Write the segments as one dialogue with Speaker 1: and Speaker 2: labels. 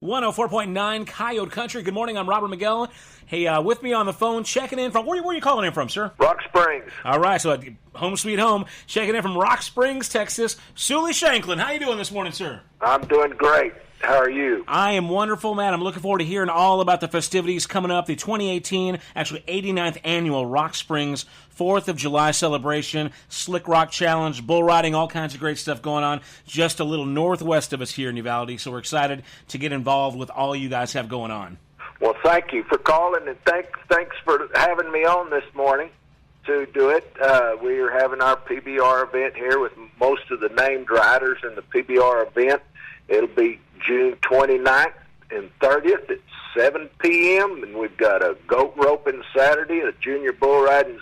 Speaker 1: 104.9 Coyote Country. Good morning, I'm Robert Miguel. Hey, with me on the phone, checking in from, where are you calling in from, sir?
Speaker 2: Rock Springs.
Speaker 1: All right, so home sweet home. Checking in from Rock Springs, Texas. Souli Shanklin, how you doing this morning, sir?
Speaker 2: I'm doing great. How are you?
Speaker 1: I am wonderful, man. I'm looking forward to hearing all about the festivities coming up, the 2018, actually 89th Annual Rock Springs 4th of July celebration, Slick Rock Challenge, bull riding, all kinds of great stuff going on just a little northwest of us here in Uvalde, so we're excited to get involved with all you guys have going on.
Speaker 2: Well, thank you for calling, and thanks for having me on this morning to do it. We are having our PBR event here with most of the named riders in the PBR event. It'll be June 29th and 30th at 7 p.m., and we've got a goat roping Saturday, a junior bull riding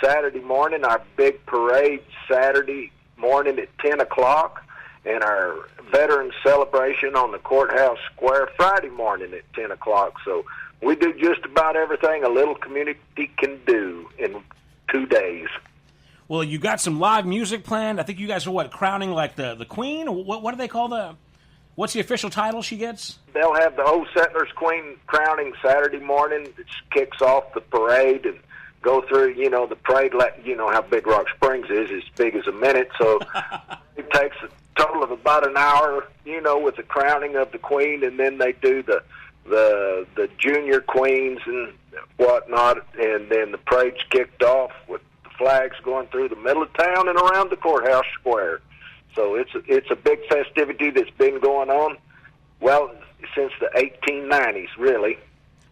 Speaker 2: Saturday morning, our big parade Saturday morning at 10 o'clock, and our veteran celebration on the courthouse square Friday morning at 10 o'clock. So we do just about everything a little community can do in 2 days.
Speaker 1: Well, you got some live music planned. I think you guys are, crowning like the queen? What do they call what's the official title she gets?
Speaker 2: They'll have the Old Settlers Queen crowning Saturday morning. It kicks off the parade and go through, the parade, how big Rock Springs is, as big as a minute. So it takes a total of about an hour, with the crowning of the queen, and then they do the junior queens and whatnot, and then the parade's kicked off with the flags going through the middle of town and around the courthouse square. So it's a big festivity that's been going on, well, since the 1890s, really.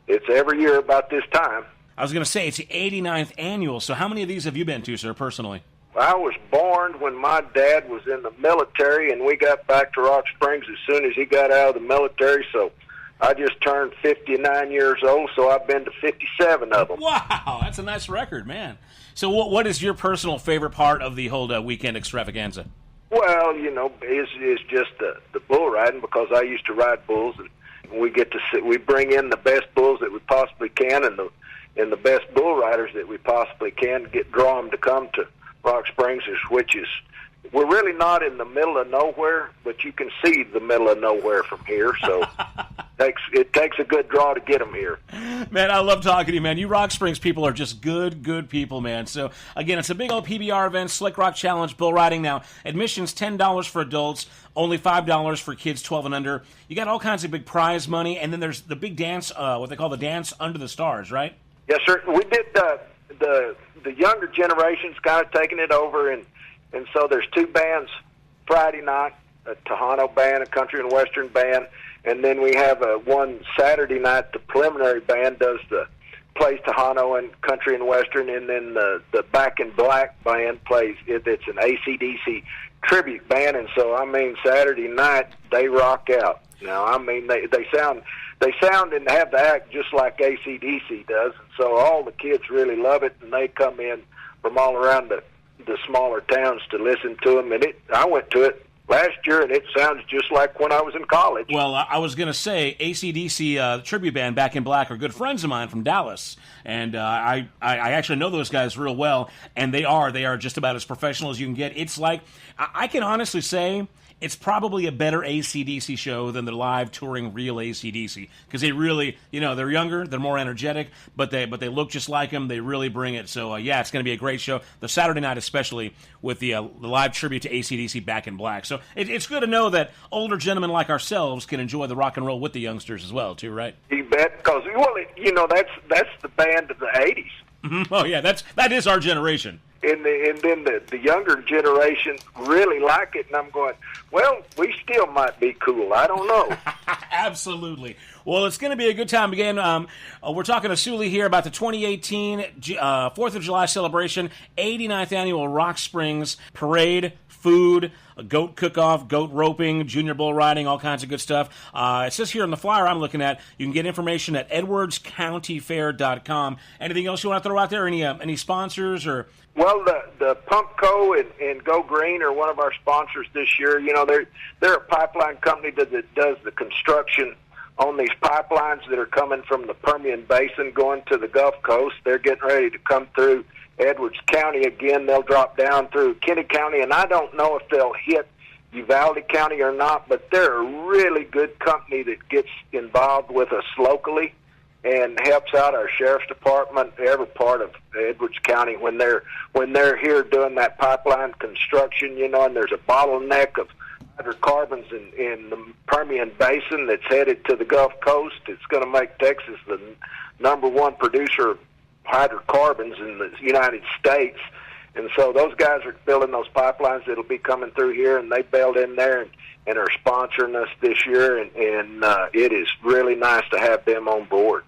Speaker 2: It's every year about this time.
Speaker 1: I was going to say, it's the 89th annual, so how many of these have you been to, sir, personally?
Speaker 2: I was born when my dad was in the military, and we got back to Rock Springs as soon as he got out of the military, so I just turned 59 years old, so I've been to 57 of them.
Speaker 1: Wow, that's a nice record, man. So what is your personal favorite part of the whole weekend extravaganza?
Speaker 2: Well, it's just the bull riding, because I used to ride bulls, and we bring in the best bulls that we possibly can, and the best bull riders that we possibly can, draw them to come to Rock Springs, which is, we're really not in the middle of nowhere, but you can see the middle of nowhere from here, so it takes a good draw to get them here.
Speaker 1: Man, I love talking to you, man. You Rock Springs people are just good people, man. So, again, it's a big old PBR event, Slick Rock Challenge, bull riding. Now, admission's $10 for adults, only $5 for kids 12 and under. You got all kinds of big prize money, and then there's the big dance, what they call the Dance Under the Stars, right?
Speaker 2: Yes, sir. We did the younger generation's kind of taking it over, and so there's two bands Friday night, a Tejano band, a country and western band, and then we have one Saturday night, the preliminary band plays Tejano and country and western, and then the Back in Black band plays, it's an AC/DC tribute band, and so, Saturday night, they rock out. Now, they sound and have the act just like AC/DC does, and so all the kids really love it, and they come in from all around the smaller towns to listen to them. And I went to it last year, and it sounds just like when I was in college.
Speaker 1: Well, I was going to say, AC/DC tribute band Back in Black are good friends of mine from Dallas, and I actually know those guys real well, and they are just about as professional as you can get. It's like, I can honestly say, it's probably a better AC/DC show than the live touring real AC/DC, because they really, they're younger, they're more energetic, but they look just like them. They really bring it. So yeah, it's going to be a great show. The Saturday night, especially with the live tribute to AC/DC Back in Black. So it's good to know that older gentlemen like ourselves can enjoy the rock and roll with the youngsters as well, too, right?
Speaker 2: You bet, because that's the band of the '80s.
Speaker 1: Mm-hmm. Oh yeah, that is our generation.
Speaker 2: And then the younger generation really like it, and I'm going, well, we still might be cool. I don't know.
Speaker 1: Absolutely. Well, it's going to be a good time. Again, we're talking to Souli here about the 2018 4th of July celebration, 89th Annual Rock Springs Parade, food, a goat cook-off, goat roping, junior bull riding, all kinds of good stuff. It says here on the flyer I'm looking at, you can get information at edwardscountyfair.com. Anything else you want to throw out there? Any sponsors or...
Speaker 2: Well, the Pump Co. and Go Green are one of our sponsors this year. They're a pipeline company that does the construction on these pipelines that are coming from the Permian Basin going to the Gulf Coast. They're getting ready to come through Edwards County again. They'll drop down through Kinney County, and I don't know if they'll hit Uvalde County or not, but they're a really good company that gets involved with us locally and helps out our sheriff's department, every part of Edwards County when they're here doing that pipeline construction, you know, and there's a bottleneck of hydrocarbons in the Permian Basin that's headed to the Gulf Coast. It's going to make Texas the number one producer of hydrocarbons in the United States. And so those guys are building those pipelines that'll be coming through here, and they bailed in there and are sponsoring us this year, and it is really nice to have them on board.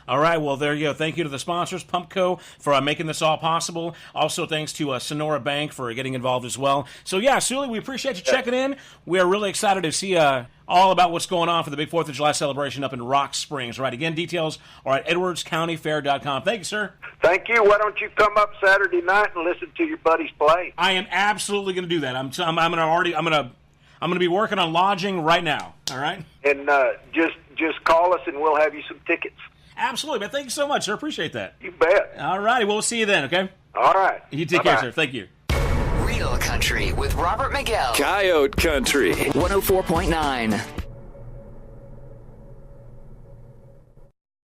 Speaker 1: All right, well, there you go. Thank you to the sponsors, Pumpco, for making this all possible. Also, thanks to Sonora Bank for getting involved as well. So, yeah, Souli, we appreciate you checking in. We are really excited to see all about what's going on for the big 4th of July celebration up in Rock Springs. All right, again, details are at edwardscountyfair.com. Thank you, sir.
Speaker 2: Thank you. Why don't you come up Saturday night and listen to your buddies play?
Speaker 1: I am absolutely going to do that. I'm going to be working on lodging right now. All right?
Speaker 2: And just call us, and we'll have you some tickets.
Speaker 1: Absolutely, man. Thank you so much, sir. Appreciate that.
Speaker 2: You bet.
Speaker 1: All righty. Well, we'll see you then, okay?
Speaker 2: All right.
Speaker 1: You take care, sir. Thank you.
Speaker 3: Real Country with Robert Miguel.
Speaker 4: Coyote Country.
Speaker 3: 104.9.